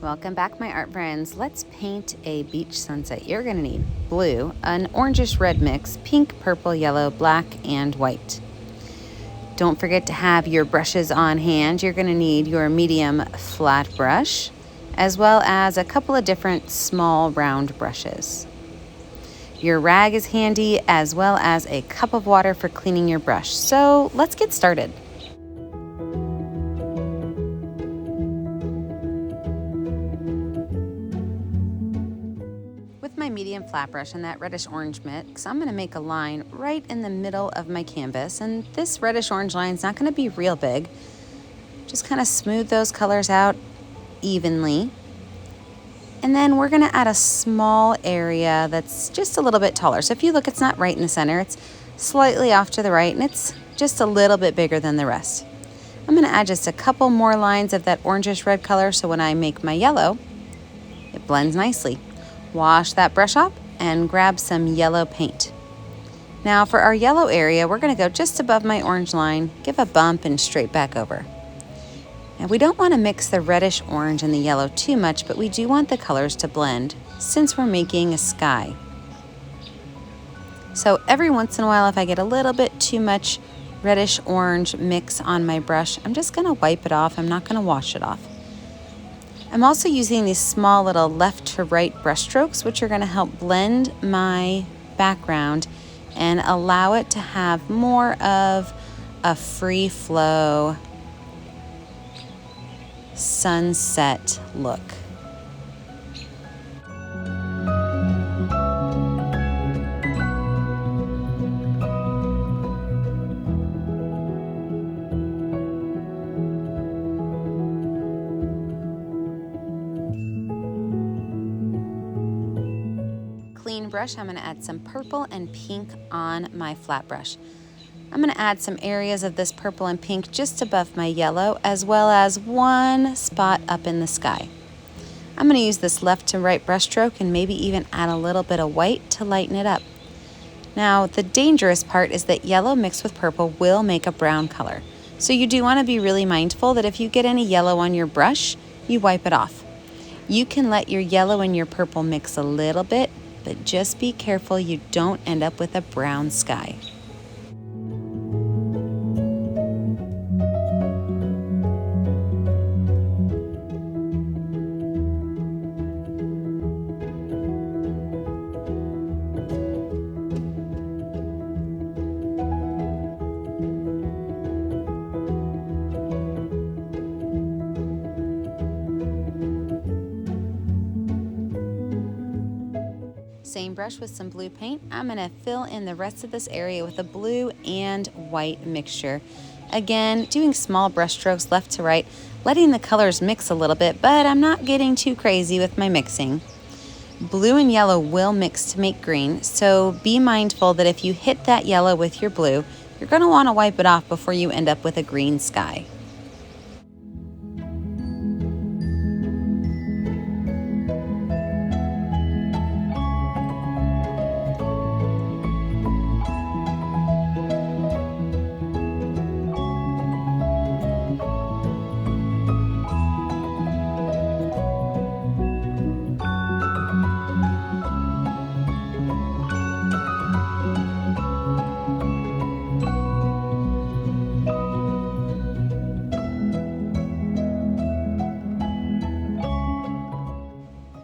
Welcome back, my art friends. Let's paint a beach sunset. You're going to need blue, an orangish red mix, pink, purple, yellow, black, and white. Don't forget to have your brushes on hand. You're going to need your medium flat brush, as well as a couple of different small round brushes. Your rag is handy, as well as a cup of water for cleaning your brush. So let's get started. With my medium flat brush and that reddish orange mix, I'm going to make a line right in the middle of my canvas. And this reddish orange line is not going to be real big. Just kind of smooth those colors out evenly. And then we're going to add a small area that's just a little bit taller. So if you look, it's not right in the center. It's slightly off to the right, and it's just a little bit bigger than the rest. I'm going to add just a couple more lines of that orangish red color, so when I make my yellow, it blends nicely. Wash that brush off and grab some yellow paint. Now for our yellow area, we're going to go just above my orange line, give a bump, and straight back over. Now we don't want to mix the reddish orange and the yellow too much, but we do want the colors to blend since we're making a sky. So every once in a while, if I get a little bit too much reddish orange mix on my brush, I'm just going to wipe it off. I'm not going to wash it off. I'm also using these small little left to right brush strokes, which are going to help blend my background and allow it to have more of a free flow sunset look. Clean brush, I'm going to add some purple and pink on my flat brush. I'm going to add some areas of this purple and pink just above my yellow, as well as one spot up in the sky. I'm going to use this left to right brush stroke and maybe even add a little bit of white to lighten it up. Now, the dangerous part is that yellow mixed with purple will make a brown color. So you do want to be really mindful that if you get any yellow on your brush, you wipe it off. You can let your yellow and your purple mix a little bit, but just be careful you don't end up with a brown sky. Same brush with some blue paint. I'm going to fill in the rest of this area with a blue and white mixture. Again, doing small brush strokes left to right, letting the colors mix a little bit, but I'm not getting too crazy with my mixing. Blue and yellow will mix to make green, so be mindful that if you hit that yellow with your blue, you're going to want to wipe it off before you end up with a green sky.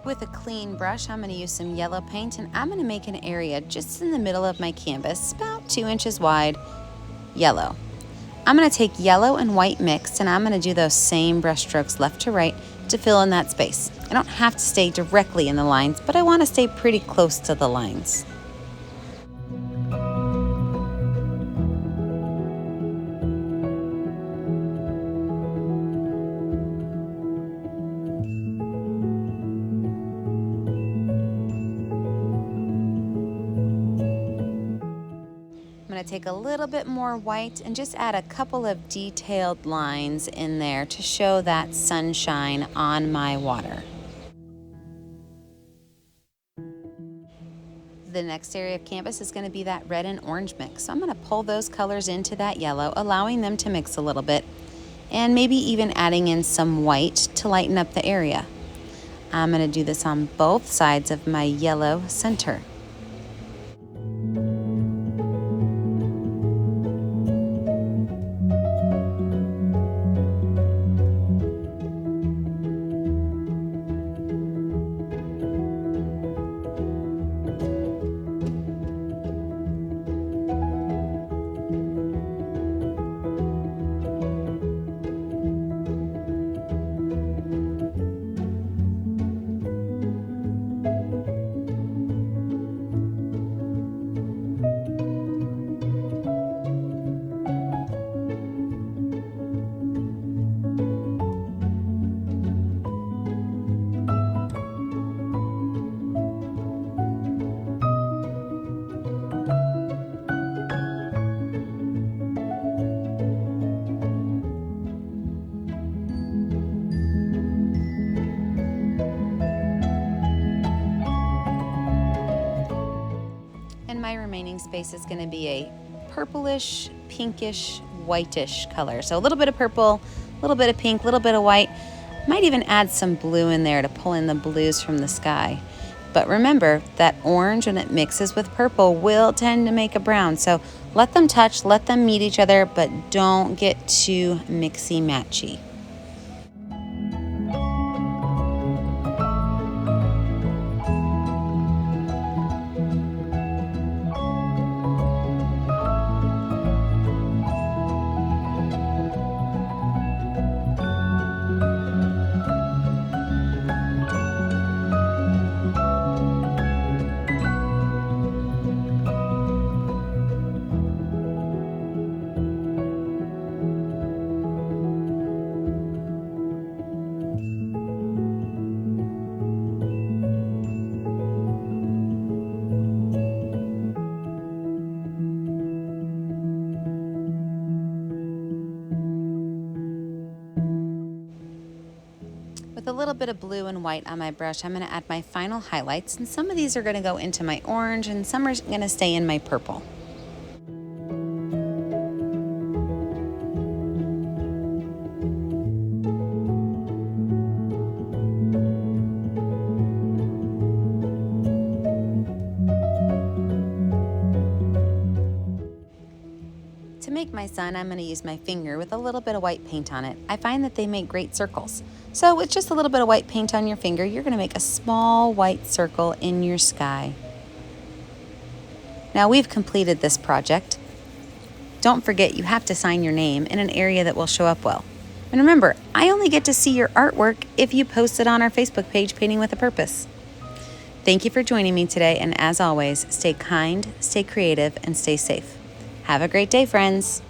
With a clean brush, I'm going to use some yellow paint, and I'm going to make an area just in the middle of my canvas, about 2 inches wide, yellow. I'm going to take yellow and white mixed, and I'm going to do those same brush strokes left to right to fill in that space. I don't have to stay directly in the lines, but I want to stay pretty close to the lines. I'm going to take a little bit more white and just add a couple of detailed lines in there to show that sunshine on my water. The next area of canvas is going to be that red and orange mix. So I'm going to pull those colors into that yellow, allowing them to mix a little bit, and maybe even adding in some white to lighten up the area. I'm going to do this on both sides of my yellow center. And my remaining space is going to be a purplish, pinkish, whitish color. So a little bit of purple, a little bit of pink, a little bit of white. Might even add some blue in there to pull in the blues from the sky. But remember that orange, when it mixes with purple, will tend to make a brown. So let them touch, let them meet each other, but don't get too mixy-matchy. With a little bit of blue and white on my brush, I'm going to add my final highlights, and some of these are going to go into my orange and some are going to stay in my purple. To make my sun, I'm going to use my finger with a little bit of white paint on it. I find that they make great circles. So with just a little bit of white paint on your finger, you're going to make a small white circle in your sky. Now we've completed this project. Don't forget you have to sign your name in an area that will show up well. And remember, I only get to see your artwork if you post it on our Facebook page, Painting with a Purpose. Thank you for joining me today, and as always, stay kind, stay creative, and stay safe. Have a great day, friends.